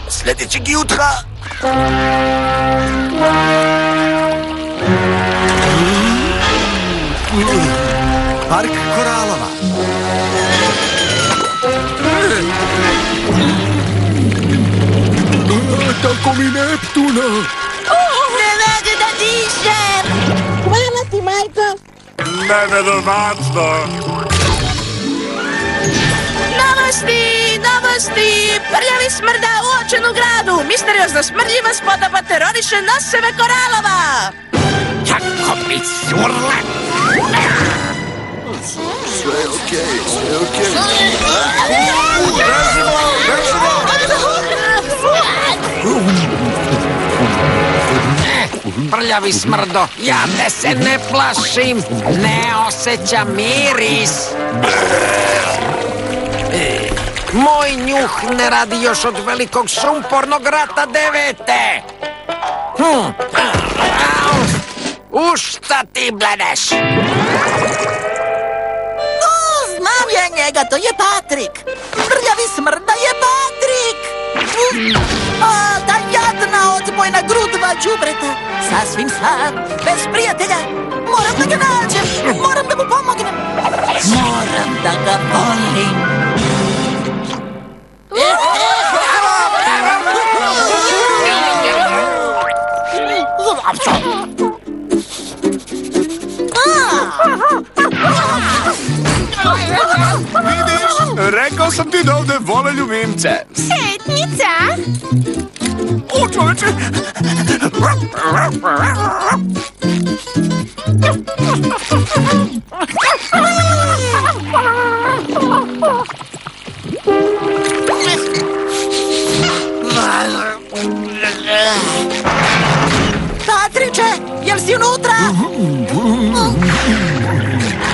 Sljedećeg jutra. Park koralova. Tako mi Neptuna. Ne mogu da dišem! Hvala ti, majko. Neverovatno! Novosti! Prljavi smrda uočen u gradu! Misteriozna smrdljiva spodoba teroriše noseve koralova! Kako mi surle! Sve okej. Prljavi smrdo, ja te se ne plašim, ne osjećam miris. Moj njuh ne radi još od velikog sumpornog rata 9. U šta ti bledeš? Znam ja njega, to je Patrik! Prljavi smrda je Patrik! A, ta jadna odbojna grudva đubreta! Sasvim sam, bez prijatelja! Moram da ga nađem! Moram da mu pomognem! Moram da ga volim! Vidiš, rekao sam ti da ovde vole ljubimce. Setnica. O, čoveče! Patriče, jel si unutra?